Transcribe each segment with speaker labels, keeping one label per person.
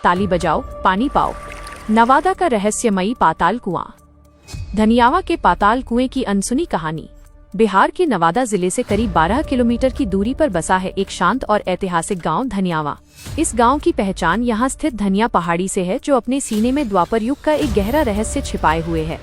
Speaker 1: ताली बजाओ, पानी पाओ। नवादा का रहस्यमयी पाताल कुआं। धनियावा के पाताल कुएं की अनसुनी कहानी। बिहार के नवादा जिले से करीब 12 किलोमीटर की दूरी पर बसा है एक शांत और ऐतिहासिक गांव धनियावा। इस गांव की पहचान यहां स्थित धनिया पहाड़ी से है, जो अपने सीने में द्वापर युग का एक गहरा रहस्य छिपाए हुए है।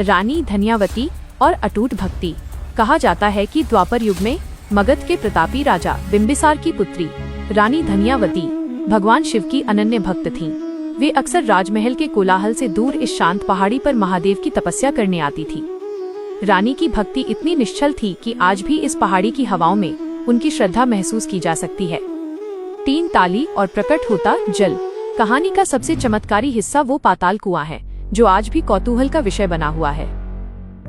Speaker 1: रानी धनियावती और अटूट भक्ति। कहा जाता है कि द्वापर युग में मगध के प्रतापी राजा बिंबिसार की पुत्री रानी धनियावती भगवान शिव की अनन्य भक्त थीं। वे अक्सर राजमहल के कोलाहल से दूर इस शांत पहाड़ी पर महादेव की तपस्या करने आती थी। रानी की भक्ति इतनी निश्चल थी कि आज भी इस पहाड़ी की हवाओं में उनकी श्रद्धा महसूस की जा सकती है। 3 ताली और प्रकट होता जल। कहानी का सबसे चमत्कारी हिस्सा वो पाताल कुआं है, जो आज भी कौतूहल का विषय बना हुआ है।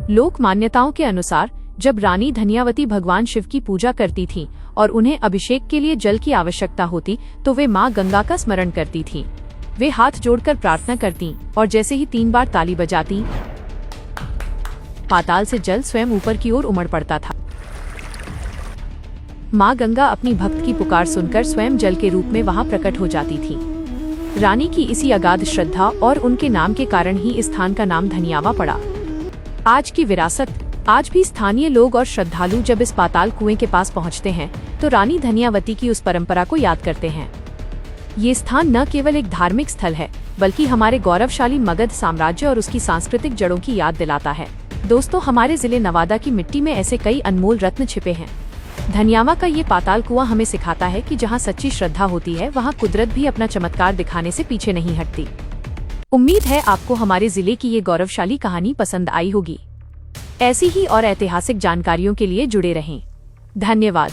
Speaker 1: लोक मान्यताओं के अनुसार जब रानी धनियावती भगवान शिव की पूजा करती थीं और उन्हें अभिषेक के लिए जल की आवश्यकता होती, तो वे मां गंगा का स्मरण करती थीं। वे हाथ जोड़कर प्रार्थना करती और जैसे ही 3 बार ताली बजाती, पाताल से जल स्वयं ऊपर की ओर उमड़ पड़ता था। मां गंगा अपनी भक्त की पुकार सुनकर स्वयं जल के रूप में वहां प्रकट हो जाती थी। रानी की इसी अगाध श्रद्धा और उनके नाम के कारण ही इस स्थान का नाम धनियावा पड़ा। आज की विरासत। आज भी स्थानीय लोग और श्रद्धालु जब इस पाताल कुएं के पास पहुंचते हैं, तो रानी धनियावती की उस परंपरा को याद करते हैं। ये स्थान न केवल एक धार्मिक स्थल है, बल्कि हमारे गौरवशाली मगध साम्राज्य और उसकी सांस्कृतिक जड़ों की याद दिलाता है। दोस्तों, हमारे जिले नवादा की मिट्टी में ऐसे कई अनमोल रत्न छिपे हैं। धनियावा का ये पाताल कुआं हमें सिखाता है कि जहां सच्ची श्रद्धा होती है, वहां कुदरत भी अपना चमत्कार दिखाने से पीछे नहीं हटती। उम्मीद है आपको हमारे जिले की ये गौरवशाली कहानी पसंद आई होगी। ऐसी ही और ऐतिहासिक जानकारियों के लिए जुड़े रहें। धन्यवाद।